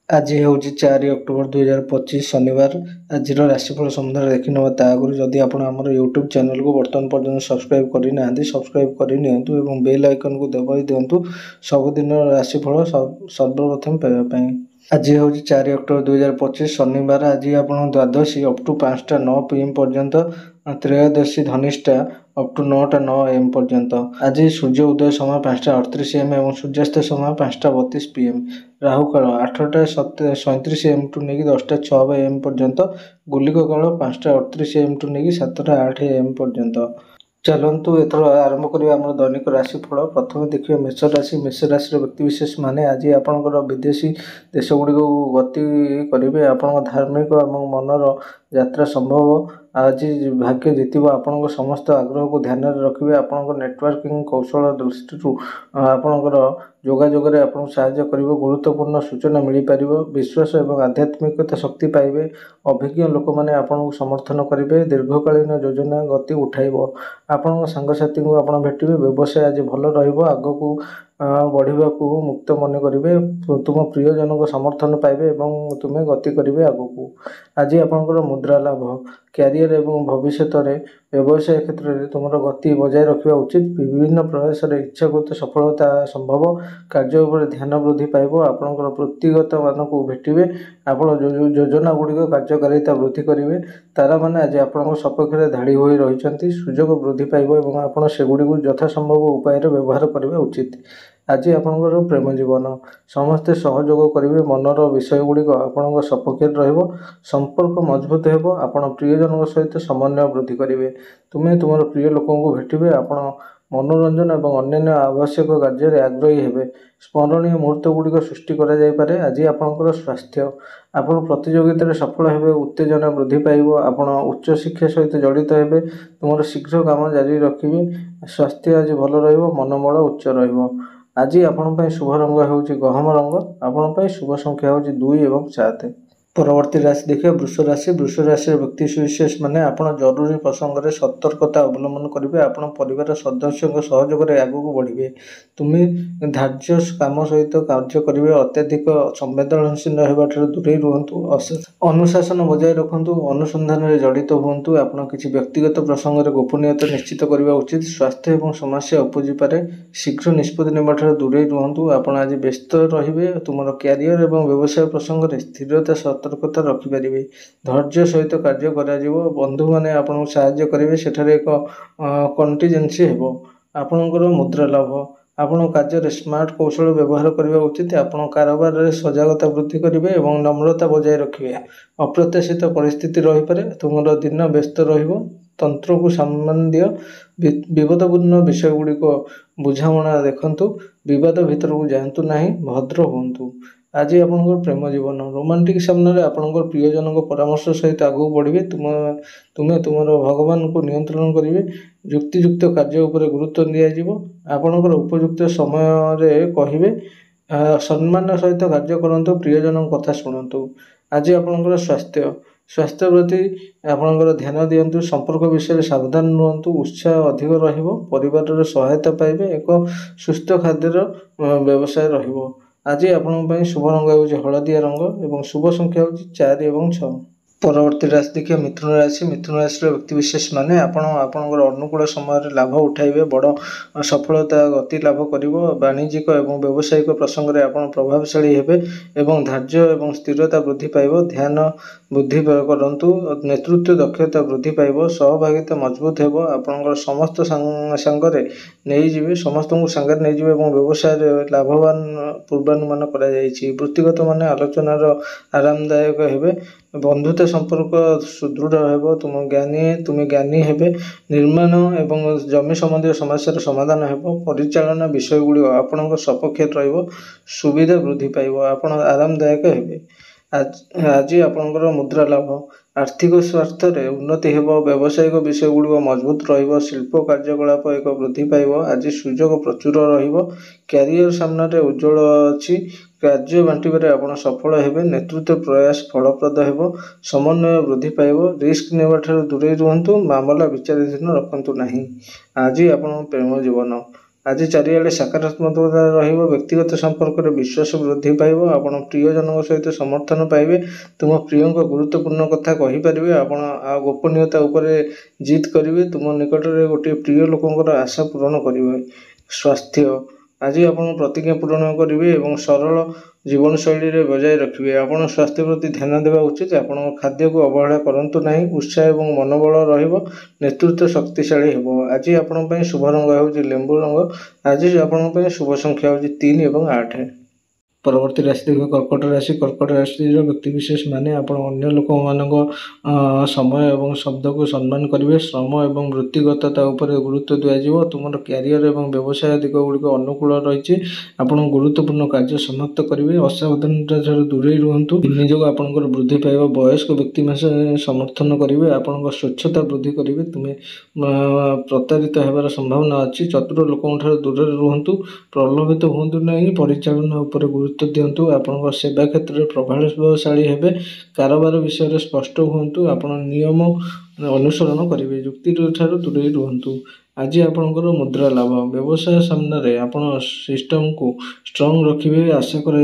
आज हूँ 4 अक्टोबर 2025 शनिवार। आज राशिफल संबंध देखी ना आगुरी जदि आप यूट्यूब चैनल को बर्तमान पर्यटन सब्सक्राइब करना सब्सक्राइब कर बेल आइकन को दबाई दिंतु सबुदिन राशिफल सर्वप्रथम पाइबा। आज हूँ 4 अक्टोबर 2025 शनिवार। आज आप द्वादशी अप टू 5टा 9 PM पर्यंत, त्रयोदशी धनिष्ठा अप टू 9टा 9 AM पर्यंत। आज सूर्य उदय समय 5टा 38 AM और सूर्यास्त समय 5टा 32 PM। राहुकाल 8टा 37 AM टू नहीं 10टा 6 AM पर्यंत। गुलिक काल 5टा 38 AM टू नहीं 7टा 8 AM पर्यंत। चलतु एथर आरंभ करिया आम दैनिक राशिफल। प्रथम देखिए मेष राशि। मेष राशि व्यक्तिशेष मैंने आज आपंकर विदेशी देश गुड़िक गति करेंगे। आपण धार्मिक और मनर यात्रा संभव। आज भाग्य जीत आपण समस्त आग्रह को ध्यान रखिए। आपण नेटवर्किंग कौशल दृष्टि आपणकर जोगाजोग आपको साहाय्य कर गुरुत्वपूर्ण सूचना मिल पार। विश्वास और आध्यात्मिकता शक्ति पाइबे। अभिज्ञ लोक मैंने आपको समर्थन करेंगे। दीर्घकालीन योजना गति उठाइब। आपण सांगसाथी को आप भेटे। व्यवसाय आज भल रग को बढ़ा को मुक्त मन करेंगे। तुम प्रियजन को समर्थन पाइबे और तुम्हें गति करेंगे आगू। आज आपंकर मुद्रा लाभ। क्यारियर एवं भविष्य में व्यवसाय क्षेत्र में तुम गति बजाय रखा उचित। विभिन्न प्रयास इच्छाकृत सफलता संभव। कार्य उपर ध्यान वृद्धि पाइब। आपंकर व्यक्तिगत मान को भेटे। आप योजना गुड़िक कार्यकारिता वृद्धि करेंगे। तारा मैंने आज आप सपक्ष धाड़ी हो रही। सुजोग वृद्धि पाइब और आप सेगुड़ी यथासंभव उपाय व्यवहार करने उचित। आज आपंकर प्रेम जीवन समस्ते सहयोग करेंगे। मनर विषय गुड़िक आप सपक्ष संपर्क मजबूत हो। आप प्रियजन सहित समन्वय वृद्धि करेंगे। तुम्हें तुम प्रिय लोक भेटे। आप मनोरंजन और अन्य आवश्यक कार्य आग्रही हे। स्मरणीय मुहूर्त गुड़िक सृष्टि करे। आज आपंकर स्वास्थ्य आप प्रतियोगिता सफल हे। उत्तेजना वृद्धि पाइब। आप उच्च शिक्षा सहित जड़ित हे। तुम शीघ्र काम जारी रखिए। स्वास्थ्य आज भल मनोबल उच्च आज आपण शुभ रंग हो गहम रंग। आपण शुभ संख्या हो 2 और 7। परवर्ती राशि देखिए वृष राशि। वृष राशि व्यक्ति विशेष मैंने आप जरूरी प्रसंग में सतर्कता अवलंबन करेंगे। आप परिवार सदस्यों सहयोग आगू बढ़े। तुम्हें धार्य काम सहित कार्य करेंगे। अत्याधिक संवेदनशील होगा दूरे रुहतु। अनुशासन बजाय रखु। अनुसंधान में जड़ित हूँ। आप किसी व्यक्तिगत प्रसंग में गोपनीयता निश्चित करने उचित। स्वास्थ्य और समस्या उपजी पारे। शीघ्र निष्पत्ति नेबाठ दूरे रुहतु। आप आज व्यस्त रे। तुम क्यारियर और व्यवसाय प्रसंग में स्थिरता सतर्कता रखिपारे। धैर्य सहित कार्य कर। बंधु मैंने आपको साहाय्य करेंगे। सेठारे एक कंटीजेंसी हो। आपणकर मुद्रा लाभ। आपण कार्य स्मार्ट कौशल व्यवहार करने उचित। आप कारोबार सजगता वृद्धि करेंगे और नम्रता बजाय रखिए। अप्रत्याशित परिस्थिति रही पारे। तुम दिन व्यस्त रहिबो। तंत्र को सम्मान दियो। विवादपूर्ण विषय गुड़िक बुझामणा देखु। विवाद भीतर को जातु ना। भद्र हूँ। आज आपंकर प्रेम जीवन रोमांटिक सामने आपंकर प्रियजन परामर्श सहित आगू बढ़े। तुम्हें तुम भगवान को नियंत्रण करेंगे। युक्तियुक्त कार्य उपर गुरुत्व दिज्व। आपंकर उपयुक्त समय कहे। सम्मान सहित कार्य करूँ। प्रियजन कथा शुणु। आज आपंकर स्वास्थ्य स्वास्थ्य प्रति आपंकर ध्यान दिंतु। संपर्क विषय सावधान रुहतु। उत्साह अधिक परिवार सहायता पाइबे। एक सुस्थ खाद्यर व्यवसाय रहिबो। आज आपण शुभ रंग हो हलदिया रंग और शुभ संख्या हो 4 और 6। परवर्ती राशि देखिए मिथुन राशि। मिथुन राशि व्यक्ति विशेष मैंने आपणकर अनुकूल समय लाभ उठाइबे। बड़ सफलता गति लाभ कर। वाणिज्यिक और व्यावसायिक प्रसंग में आप प्रभावशाली हेबे और धार्य और स्थिरता वृद्धि पाइब। ध्यान वृद्धि करंतु। नेतृत्व दक्षता वृद्धि पाइब। सहभागिता मजबूत हो। आपणकर समस्त सांगरे नहीं जिवे। समस्त को सांगरे नहीं जिवे और व्यवसाय लाभवान पूर्वानुमान करा जायछि। वृत्तिगत माने आलोचनार आरामदायक हेबे। बंधुता संपर्क सुदृढ़ हो। तुम्हें ज्ञानी हेबे। निर्माण और जमी संबंधी समस्या समाधान हो। परिचालना विषय गुड़िक आपण सपक्ष रहिबो। सुविधा वृद्धि पाइब। आप आरामदायक हेबे। आज आपंकर मुद्रा लाभ। आर्थिक स्वार्थ में उन्नति हो। व्यावसायिक विषय गुड़िक मजबूत रहिबो। शिल्प कार्यकलाप एक वृद्धि पाइब। आज सुजोग प्रचुर रहिबो। क्यारियर सामने उज्जवल अच्छी। कार्य बांटिबारे आप सफल हेबे। नेतृत्व प्रयास फलप्रद हो। समन्वय वृद्धि पाइब। रिस्क नेबाठारु दूरे रुहतु। मामला विचाराधीन रखंतु नहीं। आज आप प्रेम जीवन आज चारिआडे सकारात्मकता रहिबो। व्यक्तिगत संपर्क विश्वास वृद्धि पाइब। आपण प्रियजनों सहित समर्थन पाइबे। तुम प्रिय गुरुत्वपूर्ण कथा कहींपारे। आपण गोपनीयता उपरे जित करेंगे। तुम निकट में गोटे प्रिय लोकंर आशा पूरण करेंगे। स्वास्थ्य आज आपण प्रतिज्ञा पूरण करेंगे और सरल जीवन शैली रे बजाय रखिए। आपण स्वास्थ्य प्रति ध्यान देवा उचित। आपण खाद्य को अवहेला करंतु नहीं। उत्साह और मनोबल रहिबो। नेतृत्व शक्तिशाली हेबो। आज आपण पई शुभ रंग होउची लेंबू रंग। आज आपण पई शुभ संख्या होउची 3 और 8। परवर्ती राशि देखिए कर्कट राशि। कर्कट राशि व्यक्ति विशेष माने आपण अन्य लोक मान समय और शब्द को सम्मान करेंगे। श्रम और वृत्तिगतता उपर गुरुत्व दिज्व। तुम क्यारियर और व्यवसाय दिग गुड़िक अनुकूल रही। आपण गुरुत्वपूर्ण कार्य समाप्त करेंगे। असावधानता दूरे रुहतु। निजक आपंकर वृद्धि पाइब। वयस्क व्यक्ति में समर्थन करेंगे। आपण स्वच्छता वृद्धि करेंगे। तुम्हें प्रतारित होबार संभावना अच्छी। चतुर लोक दूर रुहतु। प्रलोभित हूँ नहीं। परिचालना उपर गुरुत्व दिंतु। आपण सेवा क्षेत्र में प्रभावशाली हेबे। कारोबार विषय में स्पष्ट हूँ। आपण नियम अनुसरण करेंगे। युक्ति ठारू दूरे रुहतु। आज आपणकर मुद्रा लाभ। व्यवसाय सामने आपण सिस्टम को स्ट्रंग रखिए। आशा कर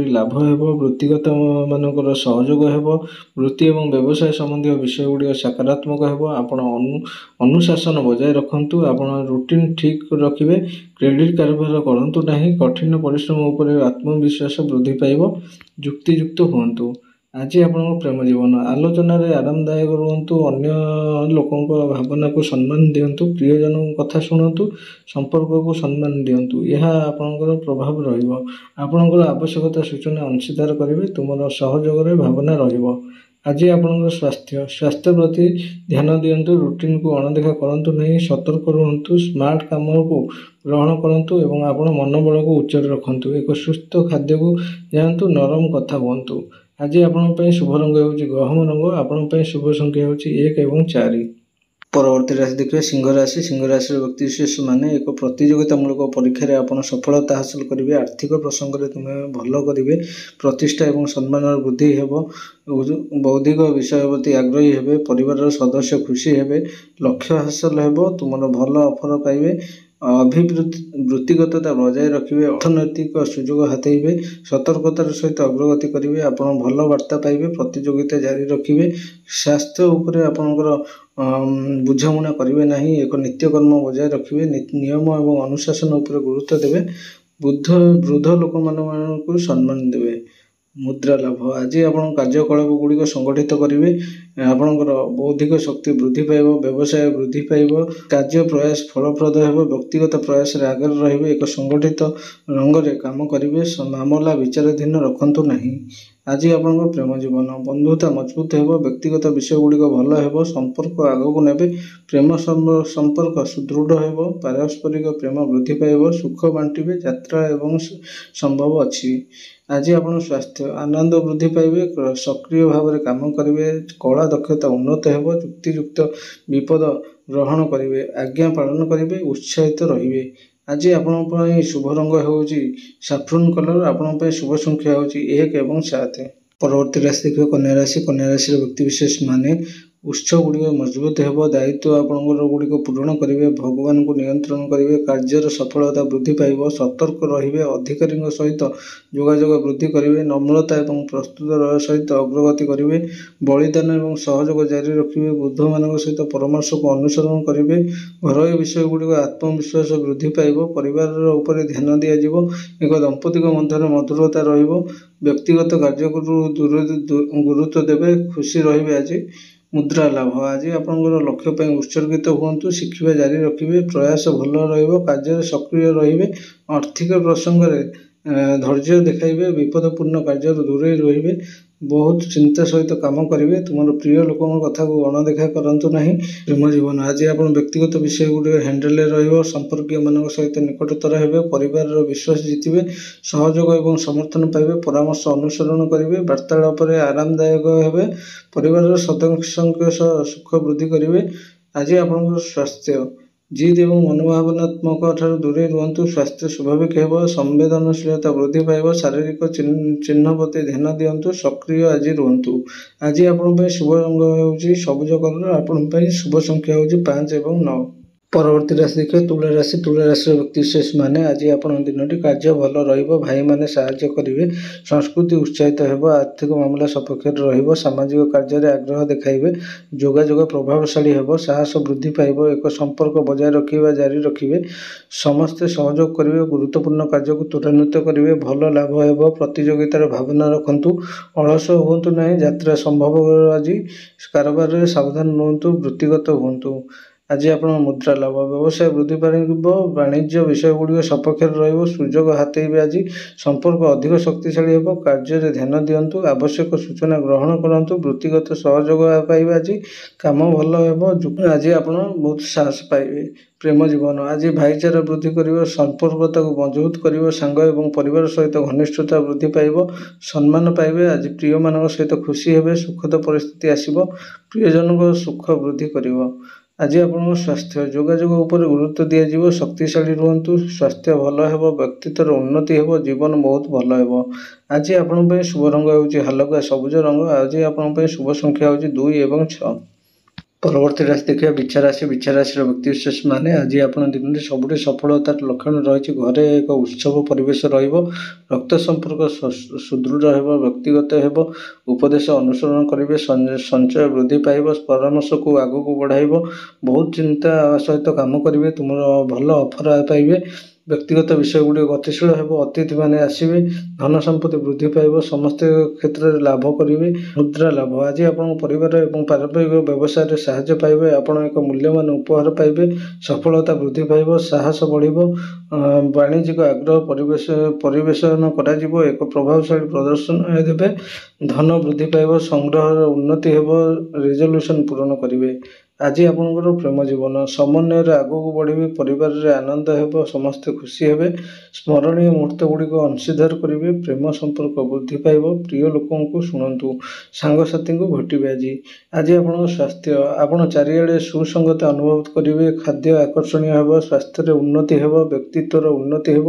लाभ हेबो। वृत्तिगत मानकर सहयोग हेबो। वृत्ति और व्यवसाय संबंधी विषय गुड़िक सकारात्मक हेबो। आपण अनुशासन बजाय रखंतु। आपण रूटीन ठीक रखिए। क्रेडिट कारोबार करंतु नहीं। कठिन परिश्रम उपर आत्मविश्वास वृद्धि पाइब। युक्तियुक्त हुंतु। आज आपण प्रेम जीवन आलोचन आरामदायक रुहतु। अन्य लोकों भावना को सम्मान दिंतु। प्रियजनों कथा शुणु। संपर्क को सम्मान दिंतु। यह आपणकर प्रभाव रहिबो। आपणकर आवश्यकता सूचना अंशीदार करेंगे। तुम सहयोग भावना रहिबो। आज आपणकर स्वास्थ्य प्रति ध्यान दिंतु। रूटीन को अणदेखा करंतु नहीं। सतर्क रुहतु। स्मार्ट काम को ग्रहण करंतु एवं आपण मनोबल को उच्च रखंतु। एक सुस्थ खाद्य को जानतु। नरम कथा कहतु। आज आपण शुभ रंग होउची गहम रंग। आपण शुभ संख्या होउची 1 और 4। परवर्ती राशि देखिए सिंह राशि। सिंह राशि व्यक्ति विशेष माने एक प्रतियोगितामूलक परीक्षा आपण सफलता हासिल करेंगे। आर्थिक प्रसंग में तुम्हें भल करेंगे। प्रतिष्ठा और सम्मान वृद्धि हेबो। बौद्धिक विषय प्रति आग्रही हेबे। परिवार सदस्य खुशी हेबे। लक्ष्य हासिल हेबो। तुम भल ऑफर पाइबे। वृत्तिगतता बजाय रखिए। अर्थनैतिक सुजोग हाथेबे। सतर्कतार सहित अग्रगति करेंगे। आपण भल वार्ता पाइबे। प्रतियोगिता जारी रखिए। स्वास्थ्य उपरे आपणकर बुझामुणा करेंगे नहीं। एक नित्यकर्म बजाय रखिए। नियम और अनुशासन उपर गुरुत्व देवे। वृद्ध लोक मान सम्मान देवे। मुद्रा लाभ। आज आपण कार्यकलाप गुड़िक संगठित करेंगे। आपणकर बौद्धिक शक्ति वृद्धि पाइब। व्यवसाय वृद्धि पाइब। कार्य प्रयास फलप्रद हेबो। व्यक्तिगत प्रयास आगे रहिबे। एक संगठित रंग रे काम करेंगे। मामला विचाराधीन रखंतु नहीं। आज आपन प्रेम जीवन बंधुता मजबूत हेबो। व्यक्तिगत विषय गुड़िक भल हेबो। संपर्क आगक नेबे। प्रेम संपर्क सुदृढ़ हेबो। पारस्परिक प्रेम वृद्धि पाइब। सुख बांटिबे। यात्रा एवं संभव अच्छी। आज आपण स्वास्थ्य आनंद वृद्धि पाइबे। सक्रिय भाव में काम करेंगे। कला दक्षता उन्नत हेबो। युक्तियुक्त विपद ग्रहण करेंगे। आज्ञा पालन करेंगे। उत्साहित रहिबे। आज आपण शुभ रंग होउची सैफ्रन कलर। आपण शुभ संख्या होउची 1 और 7। परवर्ती राशि देखिए कन्या राशि। कन्या राशि व्यक्ति विशेष माने उत्सव गुड़िक मजबूत हेबो। दायित्व आपणकर गुड़िक पूरण करेंगे। भगवान को नियंत्रण करेंगे। कार्यर सफलता वृद्धि पाइब। सतर्क रहिबे। अधिकारी सहित जोगाजोग वृद्धि करेंगे। नम्रता और प्रस्तुत सहित अग्रगति करेंगे। बलिदान और सहयोग जारी रखिए। वृद्ध मान सहित परामर्श को अनुसरण करेंगे। घर विषय गुड़िक आत्मविश्वास वृद्धि पाइब। परिवार उपर ध्यान दिज्व। एक दंपति मध्य मधुरता रहिबो। व्यक्तिगत कार्य को गुरुत्व देवे। खुशी रहिबे। आज मुद्रा लाभ। आज आपंकर लक्ष्य पर उत्सर्गित हूँ। शिक्षा जारी रखिए। प्रयास भल रहिबो। कार्य सक्रिय रहिबे। आर्थिक प्रसंग में धैर्य देखाइबे। विपदपूर्ण कार्य दूरे रहिबे। बहुत चिंता सहित काम करेंगे। तुम प्रिय लोकों कथा को अणदेखा करंतु नहीं। प्रेम जीवन। आज आप व्यक्तिगत विषय गुड़िक हैंडल रहिबो। संपर्क मान सहित निकटतर हेबे। परिवार विश्वास जितिबे। सहयोग और समर्थन पाइबे। परामर्श अनुसरण करेंगे। वार्तालाप आरामदायक हेबे। परिवार सदस्यों सुख वृद्धि करेंगे। आज आप स्वास्थ्य जिद और मनोभावनात्मक ठार दूरे रुहतु। स्वास्थ्य स्वाभाविक हेबो। संवेदनशीलता वृद्धि पाइब। शारीरिक चिन्ह प्रति ध्यान दिंतु। सक्रिय आज रुहतु। आज आपण शुभ रंग होउची सबुज कलर। आपण शुभ संख्या होउची 5 और 9। ପରବର୍ତ୍ତୀ ରାଶି ଦେଖିବା ତୁଳା ରାଶି। ତୁଳା ରାଶିର ବ୍ୟକ୍ତିବିଶେଷ ମାନେ ଆଜି ଆପଣଙ୍କ ଦିନଟି କାର୍ଯ୍ୟ ଭଲ ରହିବ। ଭାଇମାନେ ସାହାଯ୍ୟ କରିବେ। ସଂସ୍କୃତି ଉତ୍ସାହିତ ହେବ। ଆର୍ଥିକ ମାମଲା ସପକ୍ଷରେ ରହିବ। ସାମାଜିକ କାର୍ଯ୍ୟରେ ଆଗ୍ରହ ଦେଖାଇବେ। ଯୋଗାଯୋଗ ପ୍ରଭାବଶାଳୀ ହେବ। ସାହସ ବୃଦ୍ଧି ପାଇବ। ଏକ ସମ୍ପର୍କ ବଜାୟ ରଖିବା ଜାରି ରଖିବେ। ସମସ୍ତେ ସହଯୋଗ କରିବେ। ଗୁରୁତ୍ୱପୂର୍ଣ୍ଣ କାର୍ଯ୍ୟକୁ ତ୍ୱରାନ୍ୱିତ କରିବେ। ଭଲ ଲାଭ ହେବ। ପ୍ରତିଯୋଗିତାର ଭାବନା ରଖନ୍ତୁ। ଅଳସୁଆ ହୁଅନ୍ତୁ ନାହିଁ। ଯାତ୍ରା ସମ୍ଭବ ଆଜି। କାରବାରରେ ସାବଧାନ ରୁହନ୍ତୁ। ବୃତ୍ତିଗତ ହୁଅନ୍ତୁ। ଆଜି ଆପଣଙ୍କ ମୁଦ୍ରା ଲାଭ। ବ୍ୟବସାୟ ବୃଦ୍ଧି ପାଇବ। ବାଣିଜ୍ୟ ବିଷୟଗୁଡ଼ିକ ସପକ୍ଷରେ ରହିବ। ସୁଯୋଗ ହାତେଇବେ ଆଜି। ସମ୍ପର୍କ ଅଧିକ ଶକ୍ତିଶାଳୀ ହେବ। କାର୍ଯ୍ୟରେ ଧ୍ୟାନ ଦିଅନ୍ତୁ। ଆବଶ୍ୟକ ସୂଚନା ଗ୍ରହଣ କରନ୍ତୁ। ବୃତ୍ତିଗତ ସହଯୋଗ ପାଇବେ ଆଜି। କାମ ଭଲ ହେବ। ଆଜି ଆପଣ ବହୁତ ସାହସ ପାଇବେ। ପ୍ରେମ ଜୀବନ ଆଜି ଭାଇଚାରା ବୃଦ୍ଧି କରିବ। ସମ୍ପର୍କତାକୁ ମଜବୁତ କରିବ। ସାଙ୍ଗ ଏବଂ ପରିବାର ସହିତ ଘନିଷ୍ଠତା ବୃଦ୍ଧି ପାଇବ। ସମ୍ମାନ ପାଇବେ। ଆଜି ପ୍ରିୟମାନଙ୍କ ସହିତ ଖୁସି ହେବେ। ସୁଖଦ ପରିସ୍ଥିତି ଆସିବ। ପ୍ରିୟଜନଙ୍କ ସୁଖ ବୃଦ୍ଧି କରିବ। ଆଜି ଆପଣଙ୍କ ସ୍ୱାସ୍ଥ୍ୟ। ଯୋଗାଯୋଗ ଉପରେ ଗୁରୁତ୍ୱ ଦିଆଯିବ। ଶକ୍ତିଶାଳୀ ରୁହନ୍ତୁ। ସ୍ୱାସ୍ଥ୍ୟ ଭଲ ହେବ। ବ୍ୟକ୍ତିତ୍ୱର ଉନ୍ନତି ହେବ। ଜୀବନ ବହୁତ ଭଲ ହେବ। ଆଜି ଆପଣଙ୍କ ପାଇଁ ଶୁଭ ରଙ୍ଗ ହେଉଛି ହାଲକା ସବୁଜ ରଙ୍ଗ। ଆଜି ଆପଣଙ୍କ ପାଇଁ ଶୁଭ ସଂଖ୍ୟା ହେଉଛି 2 ଏବଂ 6। ପରବର୍ତ୍ତୀ ରାଶି ଦେଖିବା ବିଛା ରାଶି। ବିଛା ରାଶିର ବ୍ୟକ୍ତିବିଶେଷ ମାନେ ଆଜି ଆପଣ ଦିନରେ ସବୁଠି ସଫଳତାର ଲକ୍ଷଣ ରହିଛି। ଘରେ ଏକ ଉତ୍ସବ ପରିବେଶ ରହିବ। ରକ୍ତ ସମ୍ପର୍କ ସୁଦୃଢ଼ ହେବ। ବ୍ୟକ୍ତିଗତ ହେବ। ଉପଦେଶ ଅନୁସରଣ କରିବେ। ସଞ୍ଚୟ ବୃଦ୍ଧି ପାଇବ। ପରାମର୍ଶକୁ ଆଗକୁ ବଢ଼ାଇବ। ବହୁତ ଚିନ୍ତା ସହିତ କାମ କରିବେ। ତୁମର ଭଲ ଅଫର ପାଇବେ। ବ୍ୟକ୍ତିଗତ ବିଷୟଗୁଡ଼ିକ ଗତିଶୀଳ ହେବ। ଅତିଥିମାନେ ଆସିବେ। ଧନ ସମ୍ପତ୍ତି ବୃଦ୍ଧି ପାଇବ। ସମସ୍ତ କ୍ଷେତ୍ରରେ ଲାଭ କରିବେ। ମୁଦ୍ରା ଲାଭ ଆଜି ଆପଣଙ୍କ ପରିବାର ଏବଂ ପାରମ୍ପରିକ ବ୍ୟବସାୟରେ ସାହାଯ୍ୟ ପାଇବେ। ଆପଣ ଏକ ମୂଲ୍ୟବାନ ଉପହାର ପାଇବେ। ସଫଳତା ବୃଦ୍ଧି ପାଇବ। ସାହସ ବଢ଼ିବ। ବାଣିଜ୍ୟିକ ଆଗ୍ରହ ପରିବେଷଣ କରାଯିବ। ଏକ ପ୍ରଭାବଶାଳୀ ପ୍ରଦର୍ଶନ ଦେବେ। ଧନ ବୃଦ୍ଧି ପାଇବ। ସଂଗ୍ରହର ଉନ୍ନତି ହେବ। ରେଜଲ୍ୟୁସନ୍ ପୂରଣ କରିବେ। ଆଜି ଆପଣଙ୍କର ପ୍ରେମ ଜୀବନ। ସମନ୍ୱୟରେ ଆଗକୁ ବଢ଼ିବେ। ପରିବାରରେ ଆନନ୍ଦ ହେବ। ସମସ୍ତେ ଖୁସି ହେବେ। ସ୍ମରଣୀୟ ମୁହୂର୍ତ୍ତଗୁଡ଼ିକ ଅଂଶୀଦାର କରିବେ। ପ୍ରେମ ସମ୍ପର୍କ ବୃଦ୍ଧି ପାଇବ। ପ୍ରିୟ ଲୋକଙ୍କୁ ଶୁଣନ୍ତୁ। ସାଙ୍ଗସାଥୀଙ୍କୁ ଭେଟିବେ ଆଜି। ଆଜି ଆପଣଙ୍କ ସ୍ୱାସ୍ଥ୍ୟ। ଆପଣ ଚାରିଆଡ଼େ ସୁସଙ୍ଗତା ଅନୁଭବ କରିବେ। ଖାଦ୍ୟ ଆକର୍ଷଣୀୟ ହେବ। ସ୍ୱାସ୍ଥ୍ୟରେ ଉନ୍ନତି ହେବ। ବ୍ୟକ୍ତିତ୍ୱର ଉନ୍ନତି ହେବ।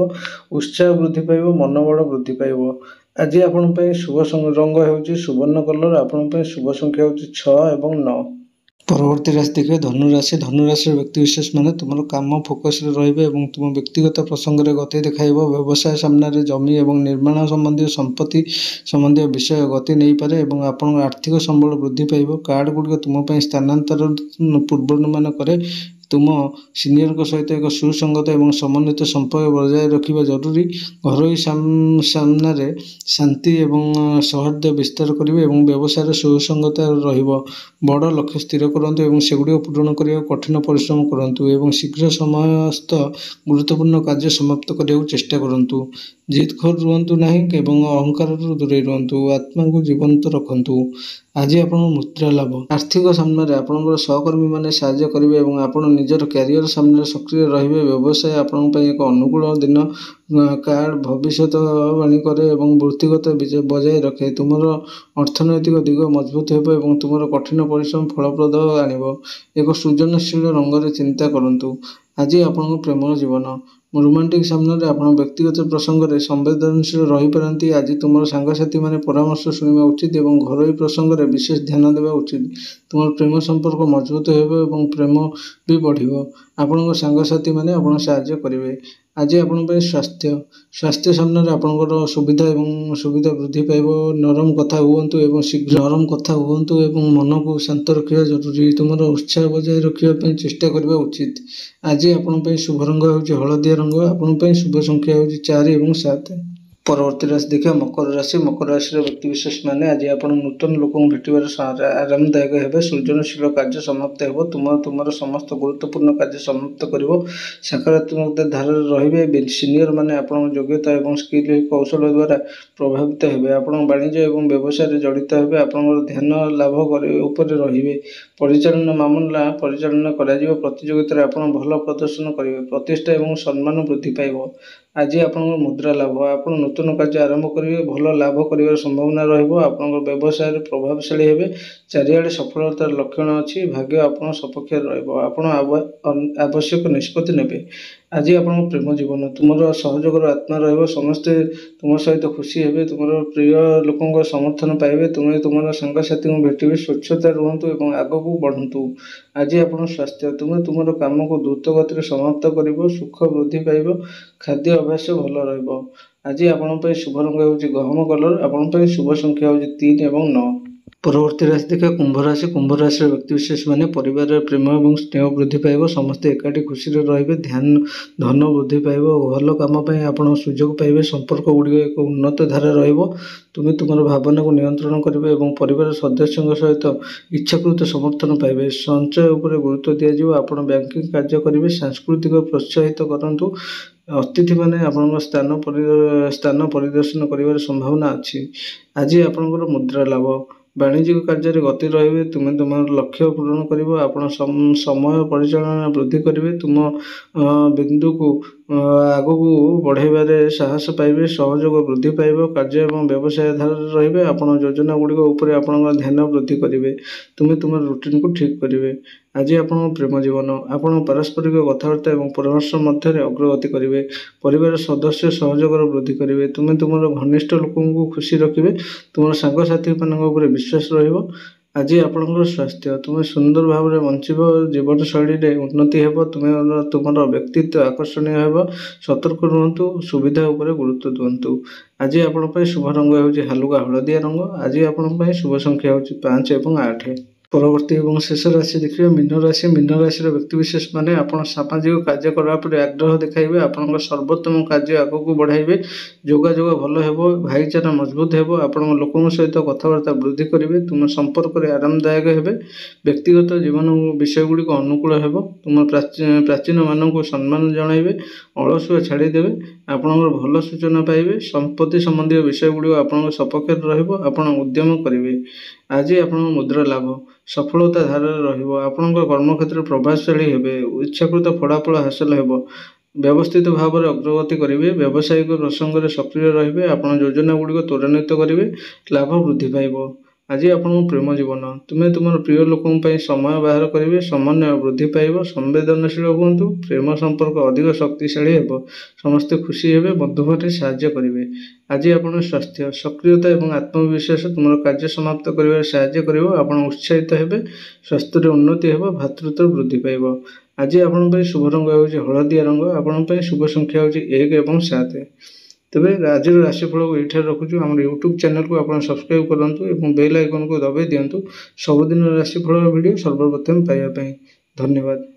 ଉତ୍ସାହ ବୃଦ୍ଧି ପାଇବ। ମନୋବଳ ବୃଦ୍ଧି ପାଇବ। ଆଜି ଆପଣଙ୍କ ପାଇଁ ଶୁଭ ରଙ୍ଗ ହେଉଛି ସୁବର୍ଣ୍ଣ କଲର। ଆପଣଙ୍କ ପାଇଁ ଶୁଭ ସଂଖ୍ୟା ହେଉଛି 6 ଏବଂ 9। ପରବର୍ତ୍ତୀ ରାଶି ଦେଖିବେ ଧନୁ ରାଶି। ଧନୁ ରାଶିର ବ୍ୟକ୍ତିବିଶେଷ ମାନେ ତୁମର କାମ ଫୋକସରେ ରହିବେ ଏବଂ ତୁମ ବ୍ୟକ୍ତିଗତ ପ୍ରସଙ୍ଗରେ ଗତି ଦେଖାଇବ। ବ୍ୟବସାୟ ସାମ୍ନାରେ ଜମି ଏବଂ ନିର୍ମାଣ ସମ୍ବନ୍ଧୀୟ ସମ୍ପତ୍ତି ସମ୍ବନ୍ଧୀୟ ବିଷୟ ଗତି ନେଇପାରେ ଏବଂ ଆପଣଙ୍କ ଆର୍ଥିକ ସମ୍ବଳ ବୃଦ୍ଧି ପାଇବ। କାର୍ଡଗୁଡ଼ିକ ତୁମ ପାଇଁ ସ୍ଥାନାନ୍ତର ପୂର୍ବାନୁମାନ କରେ। ତୁମ ସିନିୟରଙ୍କ ସହିତ ଏକ ସୁସଙ୍ଗତ ଏବଂ ସମନ୍ୱିତ ସମ୍ପର୍କ ବଜାୟ ରଖିବା ଜରୁରୀ। ଘରୋଇ ସାମ୍ନାରେ ଶାନ୍ତି ଏବଂ ସୌହାର୍ଦ୍ଦ୍ୟ ବିସ୍ତାର କରିବେ ଏବଂ ବ୍ୟବସାୟରେ ସୁସଙ୍ଗତା ରହିବ। ବଡ଼ ଲକ୍ଷ୍ୟ ସ୍ଥିର କରନ୍ତୁ ଏବଂ ସେଗୁଡ଼ିକ ପୂରଣ କରିବାକୁ କଠିନ ପରିଶ୍ରମ କରନ୍ତୁ ଏବଂ ଶୀଘ୍ର ସମସ୍ତ ଗୁରୁତ୍ୱପୂର୍ଣ୍ଣ କାର୍ଯ୍ୟ ସମାପ୍ତ କରିବାକୁ ଚେଷ୍ଟା କରନ୍ତୁ। ଜିଦଖୋର ରୁହନ୍ତୁ ନାହିଁ ଏବଂ ଅହଙ୍କାରରୁ ଦୂରେଇ ରୁହନ୍ତୁ। ଆତ୍ମାକୁ ଜୀବନ୍ତ ରଖନ୍ତୁ। ଆଜି ଆପଣଙ୍କ ମୁଦ୍ରା ଲାଭ। ଆର୍ଥିକ ସାମ୍ନାରେ ଆପଣଙ୍କର ସହକର୍ମୀମାନେ ସାହାଯ୍ୟ କରିବେ ଏବଂ ଆପଣ ନିଜର କ୍ୟାରିୟର ସାମ୍ନାରେ ସକ୍ରିୟ ରହିବେ। ବ୍ୟବସାୟ ଆପଣଙ୍କ ପାଇଁ ଏକ ଅନୁକୂଳ ଦିନ। କାର୍ଡ ଭବିଷ୍ୟତବାଣୀ କରେ ଏବଂ ବୃତ୍ତିଗତ ବଜାୟ ରଖେ। ତୁମର ଅର୍ଥନୈତିକ ଦିଗ ମଜବୁତ ହେବ ଏବଂ ତୁମର କଠିନ ପରିଶ୍ରମ ଫଳପ୍ରଦ ଆଣିବ। ଏକ ସୃଜନଶୀଳ ରଙ୍ଗରେ ଚିନ୍ତା କରନ୍ତୁ। ଆଜି ଆପଣଙ୍କ ପ୍ରେମ ଜୀବନ। ରୋମାଣ୍ଟିକ ସାମ୍ନାରେ ଆପଣ ବ୍ୟକ୍ତିଗତ ପ୍ରସଙ୍ଗରେ ସମ୍ବେଦନଶୀଳ ରହିପାରନ୍ତି। ଆଜି ତୁମର ସାଙ୍ଗସାଥୀମାନେ ପରାମର୍ଶ ଶୁଣିବା ଉଚିତ ଏବଂ ଘରୋଇ ପ୍ରସଙ୍ଗରେ ବିଶେଷ ଧ୍ୟାନ ଦେବା ଉଚିତ। ତୁମର ପ୍ରେମ ସମ୍ପର୍କ ମଜବୁତ ହେବ ଏବଂ ପ୍ରେମ ବି ବଢ଼ିବ। ଆପଣଙ୍କ ସାଙ୍ଗସାଥୀମାନେ ଆପଣଙ୍କୁ ସାହାଯ୍ୟ କରିବେ। ଆଜି ଆପଣଙ୍କ ପାଇଁ ସ୍ୱାସ୍ଥ୍ୟ। ସ୍ୱାସ୍ଥ୍ୟ ସାମ୍ନାରେ ଆପଣଙ୍କର ସୁବିଧା ବୃଦ୍ଧି ପାଇବ। ନରମ କଥା ହୁଅନ୍ତୁ ଏବଂ ମନକୁ ଶାନ୍ତ ରଖିବା ଜରୁରୀ। ତୁମର ଉତ୍ସାହ ବଜାୟ ରଖିବା ପାଇଁ ଚେଷ୍ଟା କରିବା ଉଚିତ। ଆଜି ଆପଣଙ୍କ ପାଇଁ ଶୁଭ ରଙ୍ଗ ହେଉଛି ହଳଦିଆ ରଙ୍ଗ। ଆପଣଙ୍କ ପାଇଁ ଶୁଭ ସଂଖ୍ୟା ହେଉଛି 4 ଏବଂ 7। ପରବର୍ତ୍ତୀ ରାଶି ଦେଖିବା ମକର ରାଶି। ମକର ରାଶିର ବ୍ୟକ୍ତିବିଶେଷ ମାନେ ଆଜି ଆପଣ ନୂତନ ଲୋକଙ୍କୁ ଭେଟିବାରେ ଆରାମଦାୟକ ହେବେ। ସୃଜନଶୀଳ କାର୍ଯ୍ୟ ସମାପ୍ତ ହେବ। ତୁମର ସମସ୍ତ ଗୁରୁତ୍ୱପୂର୍ଣ୍ଣ କାର୍ଯ୍ୟ ସମାପ୍ତ କରିବ। ସକାରାତ୍ମକ ଧାରାରେ ରହିବେ। ସିନିୟରମାନେ ଆପଣଙ୍କ ଯୋଗ୍ୟତା ଏବଂ ସ୍କିଲ୍ କୌଶଳ ଦ୍ୱାରା ପ୍ରଭାବିତ ହେବେ। ଆପଣ ବାଣିଜ୍ୟ ଏବଂ ବ୍ୟବସାୟରେ ଜଡ଼ିତ ହେବେ। ଆପଣଙ୍କର ଧ୍ୟାନ ଲାଭ ଉପରେ ରହିବେ। ପରିଚାଳନା ମାମଲା ପରିଚାଳନା କରାଯିବ। ପ୍ରତିଯୋଗିତାରେ ଆପଣ ଭଲ ପ୍ରଦର୍ଶନ କରିବେ। ପ୍ରତିଷ୍ଠା ଏବଂ ସମ୍ମାନ ବୃଦ୍ଧି ପାଇବ। ଆଜି ଆପଣଙ୍କର ମୁଦ୍ରା ଲାଭ। ଆପଣ ନୂତନ କାର୍ଯ୍ୟ ଆରମ୍ଭ କରିବେ। ଭଲ ଲାଭ କରିବାର ସମ୍ଭାବନା ରହିବ। ଆପଣଙ୍କ ବ୍ୟବସାୟରେ ପ୍ରଭାବଶାଳୀ ହେବେ। ଚାରିଆଡ଼େ ସଫଳତାର ଲକ୍ଷଣ ଅଛି। ଭାଗ୍ୟ ଆପଣଙ୍କ ସପକ୍ଷରେ ରହିବ। ଆପଣ ଆବଶ୍ୟକ ନିଷ୍ପତ୍ତି ନେବେ। ଆଜି ଆପଣଙ୍କ ପ୍ରେମ ଜୀବନ ତୁମର ସହଯୋଗର ଆତ୍ମା ରହିବ। ସମସ୍ତେ ତୁମ ସହିତ ଖୁସି ହେବେ। ତୁମର ପ୍ରିୟ ଲୋକଙ୍କ ସମର୍ଥନ ପାଇବେ। ତୁମେ ତୁମର ସାଙ୍ଗସାଥୀଙ୍କୁ ଭେଟିବେ। ସ୍ୱଚ୍ଛତା ରୁହନ୍ତୁ ଏବଂ ଆଗକୁ ବଢ଼ନ୍ତୁ। ଆଜି ଆପଣଙ୍କ ସ୍ୱାସ୍ଥ୍ୟ ତୁମେ ତୁମର କାମକୁ ଦ୍ରୁତ ଗତିରେ ସମାପ୍ତ କରିବ। ସୁଖ ବୃଦ୍ଧି ପାଇବ। ଖାଦ୍ୟ ଅଭ୍ୟାସ ଭଲ ରହିବ। ଆଜି ଆପଣଙ୍କ ପାଇଁ ଶୁଭ ରଙ୍ଗ ହେଉଛି ଗହମ କଲର। ଆପଣଙ୍କ ପାଇଁ ଶୁଭ ସଂଖ୍ୟା ହେଉଛି 3 ଏବଂ 9। ପରବର୍ତ୍ତୀ ରାଶି ଦେଖିବା କୁମ୍ଭ ରାଶି। କୁମ୍ଭ ରାଶିର ବ୍ୟକ୍ତିବିଶେଷମାନେ ପରିବାରରେ ପ୍ରେମ ଏବଂ ସ୍ନେହ ବୃଦ୍ଧି ପାଇବ। ସମସ୍ତେ ଏକାଠି ଖୁସିରେ ରହିବେ। ଧନ ବୃଦ୍ଧି ପାଇବ। ଭଲ କାମ ପାଇଁ ଆପଣ ସୁଯୋଗ ପାଇବେ। ସମ୍ପର୍କ ଗୁଡ଼ିକ ଏକ ଉନ୍ନତ ଧାରାରେ ରହିବ। ତୁମେ ତୁମର ଭାବନାକୁ ନିୟନ୍ତ୍ରଣ କରିବେ ଏବଂ ପରିବାର ସଦସ୍ୟଙ୍କ ସହିତ ଇଚ୍ଛାକୃତ ସମର୍ଥନ ପାଇବେ। ସଞ୍ଚୟ ଉପରେ ଗୁରୁତ୍ୱ ଦିଆଯିବ। ଆପଣ ବ୍ୟାଙ୍କିଂ କାର୍ଯ୍ୟ କରିବେ। ସାଂସ୍କୃତିକ ପ୍ରୋତ୍ସାହିତ କରନ୍ତୁ। ଅତିଥିମାନେ ଆପଣଙ୍କ ସ୍ଥାନ ପରିଦର୍ଶନ କରିବାର ସମ୍ଭାବନା ଅଛି। ଆଜି ଆପଣଙ୍କର ମୁଦ୍ରା ଲାଭ। ବାଣିଜ୍ୟିକ କାର୍ଯ୍ୟରେ ଗତି ରହିବେ। ତୁମେ ତୁମର ଲକ୍ଷ୍ୟ ପୂରଣ କରିବ। ଆପଣ ସମୟ ପରିଚାଳନା ବୃଦ୍ଧି କରିବେ। ତୁମ ବିନ୍ଦୁକୁ ଆଗକୁ ବଢ଼ାଇବାରେ ସାହସ ପାଇବେ। ସହଯୋଗ ବୃଦ୍ଧି ପାଇବ। କାର୍ଯ୍ୟ ଏବଂ ବ୍ୟବସାୟ ଧାରାରେ ରହିବେ। ଆପଣ ଯୋଜନା ଗୁଡ଼ିକ ଉପରେ ଆପଣଙ୍କ ଧ୍ୟାନ ବୃଦ୍ଧି କରିବେ। ତୁମେ ତୁମର ରୁଟିନକୁ ଠିକ୍ କରିବେ। ଆଜି ଆପଣଙ୍କ ପ୍ରେମ ଜୀବନ। ଆପଣ ପାରସ୍ପରିକ କଥାବାର୍ତ୍ତା ଏବଂ ପରାମର୍ଶ ମଧ୍ୟରେ ଅଗ୍ରଗତି କରିବେ। ପରିବାର ସଦସ୍ୟ ସହଯୋଗର ବୃଦ୍ଧି କରିବେ। ତୁମେ ତୁମର ଘନିଷ୍ଠ ଲୋକଙ୍କୁ ଖୁସି ରଖିବେ। ତୁମର ସାଙ୍ଗସାଥୀମାନଙ୍କ ଉପରେ ବିଶ୍ୱାସ ରହିବ। ଆଜି ଆପଣଙ୍କର ସ୍ୱାସ୍ଥ୍ୟ ତୁମେ ସୁନ୍ଦର ଭାବରେ ବଞ୍ଚିବ। ଜୀବନଶୈଳୀରେ ଉନ୍ନତି ହେବ। ତୁମର ବ୍ୟକ୍ତିତ୍ୱ ଆକର୍ଷଣୀୟ ହେବ। ସତର୍କ ରୁହନ୍ତୁ। ସୁବିଧା ଉପରେ ଗୁରୁତ୍ୱ ଦିଅନ୍ତୁ। ଆଜି ଆପଣଙ୍କ ପାଇଁ ଶୁଭ ରଙ୍ଗ ହେଉଛି ହାଲୁକା ହଳଦିଆ ରଙ୍ଗ। ଆଜି ଆପଣଙ୍କ ପାଇଁ ଶୁଭ ସଂଖ୍ୟା ହେଉଛି 5 ଏବଂ 8। ପରବର୍ତ୍ତୀ ଏବଂ ଶେଷ ରାଶି ଦେଖିବା ମୀନ ରାଶି। ମୀନ ରାଶିର ବ୍ୟକ୍ତିବିଶେଷମାନେ ଆପଣ ସାମାଜିକ କାର୍ଯ୍ୟ କରିବା ପରେ ଆଗ୍ରହ ଦେଖାଇବେ। ଆପଣଙ୍କ ସର୍ବୋତ୍ତମ କାର୍ଯ୍ୟ ଆଗକୁ ବଢ଼ାଇବେ। ଯୋଗାଯୋଗ ଭଲ ହେବ। ଭାଇଚାରା ମଜବୁତ ହେବ। ଆପଣଙ୍କ ଲୋକଙ୍କ ସହିତ କଥାବାର୍ତ୍ତା ବୃଦ୍ଧି କରିବେ। ତୁମ ସମ୍ପର୍କରେ ଆରାମଦାୟକ ହେବେ। ବ୍ୟକ୍ତିଗତ ଜୀବନ ବିଷୟଗୁଡ଼ିକ ଅନୁକୂଳ ହେବ। ତୁମ ପ୍ରାଚୀନମାନଙ୍କୁ ସମ୍ମାନ ଜଣାଇବେ। ଅଳସୁଆ ଛାଡ଼ିଦେବେ। ଆପଣଙ୍କର ଭଲ ସୂଚନା ପାଇବେ। ସମ୍ପତ୍ତି ସମ୍ବନ୍ଧୀୟ ବିଷୟଗୁଡ଼ିକ ଆପଣଙ୍କ ସପକ୍ଷରେ ରହିବ। ଆପଣ ଉଦ୍ୟମ କରିବେ। ଆଜି ଆପଣଙ୍କ ମୁଦ୍ରା ଲାଭ। ସଫଳତା ଧାରାରେ ରହିବ। ଆପଣଙ୍କ କର୍ମକ୍ଷେତ୍ରରେ ପ୍ରଭାବଶାଳୀ ହେବେ। ଇଚ୍ଛାକୃତ ଫଳାଫଳ ହାସଲ ହେବ। ବ୍ୟବସ୍ଥିତ ଭାବରେ ଅଗ୍ରଗତି କରିବେ। ବ୍ୟବସାୟିକ ପ୍ରସଙ୍ଗରେ ସକ୍ରିୟ ରହିବେ। ଆପଣ ଯୋଜନା ଗୁଡ଼ିକ ତ୍ୱରାନ୍ୱିତ କରିବେ। ଲାଭ ବୃଦ୍ଧି ପାଇବ। ଆଜି ଆପଣଙ୍କ ପ୍ରେମ ଜୀବନ। ତୁମେ ତୁମର ପ୍ରିୟ ଲୋକଙ୍କ ପାଇଁ ସମୟ ବାହାର କରିବେ। ସମନ୍ୱୟ ବୃଦ୍ଧି ପାଇବ। ସମ୍ବେଦନଶୀଳ ହୁଅନ୍ତୁ। ପ୍ରେମ ସମ୍ପର୍କ ଅଧିକ ଶକ୍ତିଶାଳୀ ହେବ। ସମସ୍ତେ ଖୁସି ହେବେ। ବନ୍ଧୁମାନେ ସାହାଯ୍ୟ କରିବେ। ଆଜି ଆପଣଙ୍କ ସ୍ୱାସ୍ଥ୍ୟ ସକ୍ରିୟତା ଏବଂ ଆତ୍ମବିଶ୍ୱାସ ତୁମର କାର୍ଯ୍ୟ ସମାପ୍ତ କରିବାରେ ସାହାଯ୍ୟ କରିବ। ଆପଣ ଉତ୍ସାହିତ ହେବେ। ସ୍ୱାସ୍ଥ୍ୟରେ ଉନ୍ନତି ହେବ। ଭାତୃତ୍ୱ ବୃଦ୍ଧି ପାଇବ। ଆଜି ଆପଣଙ୍କ ପାଇଁ ଶୁଭ ରଙ୍ଗ ହେଉଛି ହଳଦିଆ ରଙ୍ଗ। ଆପଣଙ୍କ ପାଇଁ ଶୁଭ ସଂଖ୍ୟା ହେଉଛି 1 ଏବଂ 7। ତେବେ ଆଜିର ରାଶିଫଳକୁ ଏଇଠାରେ ରଖୁଛୁ। ଆମର ୟୁଟ୍ୟୁବ୍ ଚ୍ୟାନେଲକୁ ଆପଣ ସବସ୍କ୍ରାଇବ୍ କରନ୍ତୁ ଏବଂ ବେଲ୍ ଆଇକନ୍କୁ ଦବାଇ ଦିଅନ୍ତୁ ସବୁଦିନ ରାଶିଫଳର ଭିଡ଼ିଓ ସର୍ବପ୍ରଥମେ ପାଇବା ପାଇଁ। ଧନ୍ୟବାଦ।